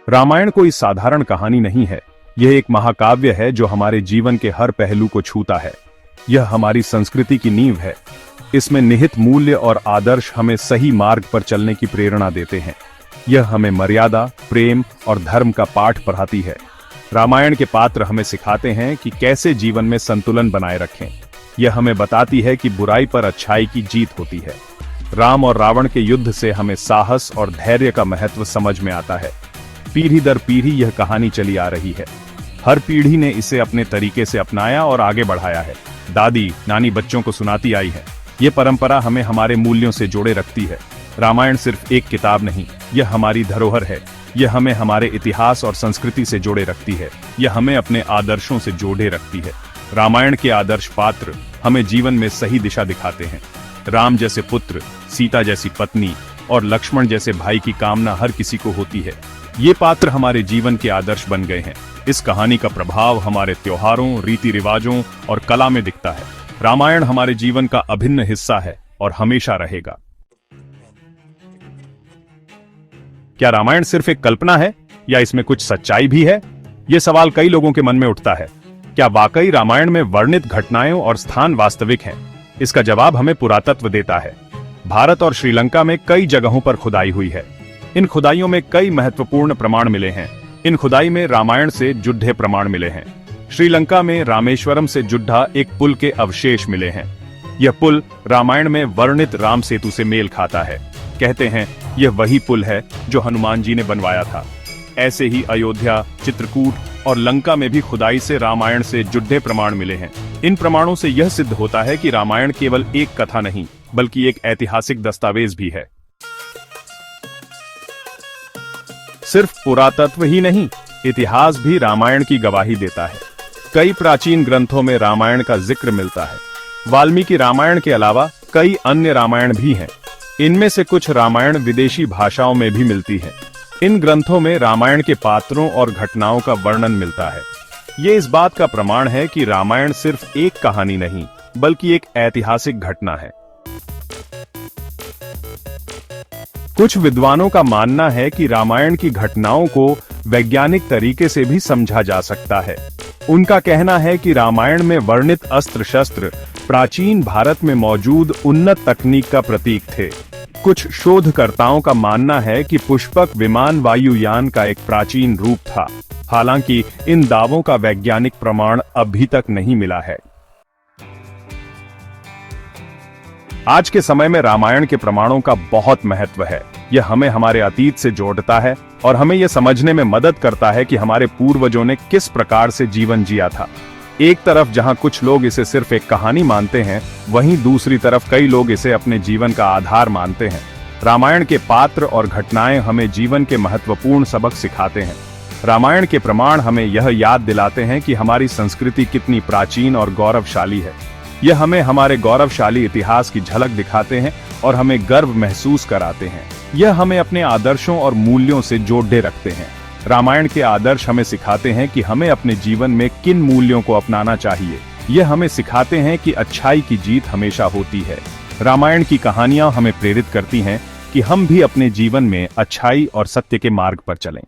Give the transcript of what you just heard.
रामायण कोई साधारण कहानी नहीं है। यह एक महाकाव्य है जो हमारे जीवन के हर पहलू को छूता है। यह हमारी संस्कृति की नींव है। इसमें निहित मूल्य और आदर्श हमें सही मार्ग पर चलने की प्रेरणा देते हैं। यह हमें मर्यादा, प्रेम और धर्म का पाठ पढ़ाती है। रामायण के पात्र हमें सिखाते हैं कि कैसे जीवन में संतुलन बनाए रखें। यह हमें बताती है कि बुराई पर अच्छाई की जीत होती है। राम और रावण के युद्ध से हमें साहस और धैर्य का महत्व समझ में आता है। पीढ़ी दर पीढ़ी यह कहानी चली आ रही है। हर पीढ़ी ने इसे अपने तरीके से अपनाया और आगे बढ़ाया है। दादी नानी बच्चों को सुनाती आई है। ये परंपरा हमें हमारे मूल्यों से जोड़े रखती है। रामायण सिर्फ एक किताब नहीं, यह हमारी धरोहर है। यह हमें हमारे इतिहास और संस्कृति से जोड़े रखती है। यह हमें अपने आदर्शों से जोड़े रखती है। रामायण के आदर्श पात्र हमें जीवन में सही दिशा दिखाते हैं। राम जैसे पुत्र, सीता जैसी पत्नी और लक्ष्मण जैसे भाई की कामना हर किसी को होती है। ये पात्र हमारे जीवन के आदर्श बन गए हैं। इस कहानी का प्रभाव हमारे त्योहारों, रीति रिवाजों और कला में दिखता है। रामायण हमारे जीवन का अभिन्न हिस्सा है और हमेशा रहेगा। क्या रामायण सिर्फ एक कल्पना है या इसमें कुछ सच्चाई भी है? यह सवाल कई लोगों के मन में उठता है। क्या वाकई रामायण में वर्णित घटनाएं और स्थान वास्तविक हैं? इसका जवाब हमें पुरातत्व देता है। भारत और श्रीलंका में कई जगहों पर खुदाई हुई है। इन खुदाइयों में कई महत्वपूर्ण प्रमाण मिले हैं। इन खुदाई में रामायण से जुड़े प्रमाण मिले हैं। श्रीलंका में रामेश्वरम से जुड़ा एक पुल के अवशेष मिले हैं। यह पुल रामायण में वर्णित राम सेतु से मेल खाता है। कहते हैं यह वही पुल है जो हनुमान जी ने बनवाया था। ऐसे ही अयोध्या, चित्रकूट और लंका में भी खुदाई से रामायण से जुड़े प्रमाण मिले हैं। इन प्रमाणों से यह सिद्ध होता है कि रामायण केवल एक कथा नहीं, बल्कि एक ऐतिहासिक दस्तावेज भी है। सिर्फ पुरातत्व ही नहीं, इतिहास भी रामायण की गवाही देता है। कई प्राचीन ग्रंथों में रामायण का जिक्र मिलता है। वाल्मीकि रामायण के अलावा कई अन्य रामायण भी हैं। इनमें से कुछ रामायण विदेशी भाषाओं में भी मिलती है। इन ग्रंथों में रामायण के पात्रों और घटनाओं का वर्णन मिलता है। ये इस बात का प्रमाण है कि रामायण सिर्फ एक कहानी नहीं, बल्कि एक ऐतिहासिक घटना है। कुछ विद्वानों का मानना है कि रामायण की घटनाओं को वैज्ञानिक तरीके से भी समझा जा सकता है। उनका कहना है कि रामायण में वर्णित अस्त्र शस्त्र प्राचीन भारत में मौजूद उन्नत तकनीक का प्रतीक थे। कुछ शोधकर्ताओं का मानना है कि पुष्पक विमान वायुयान का एक प्राचीन रूप था। हालांकि इन दावों का वैज्ञानिक प्रमाण अभी तक नहीं मिला है। आज के समय में रामायण के प्रमाणों का बहुत महत्व है। यह हमें हमारे अतीत से जोड़ता है और हमें यह समझने में मदद करता है कि हमारे पूर्वजों ने किस प्रकार से जीवन जिया था। एक तरफ जहां कुछ लोग इसे सिर्फ एक कहानी मानते हैं, वहीं दूसरी तरफ कई लोग इसे अपने जीवन का आधार मानते हैं। रामायण के पात्र और घटनाएं हमें जीवन के महत्वपूर्ण सबक सिखाते हैं। रामायण के प्रमाण हमें यह याद दिलाते हैं कि हमारी संस्कृति कितनी प्राचीन और गौरवशाली है। यह हमें हमारे गौरवशाली इतिहास की झलक दिखाते हैं और हमें गर्व महसूस कराते हैं। यह हमें अपने आदर्शों और मूल्यों से जोड़े रखते हैं। रामायण के आदर्श हमें सिखाते हैं कि हमें अपने जीवन में किन मूल्यों को अपनाना चाहिए। यह हमें सिखाते हैं कि अच्छाई की जीत हमेशा होती है। रामायण की कहानियां हमें प्रेरित करती हैं कि हम भी अपने जीवन में अच्छाई और सत्य के मार्ग पर चलें।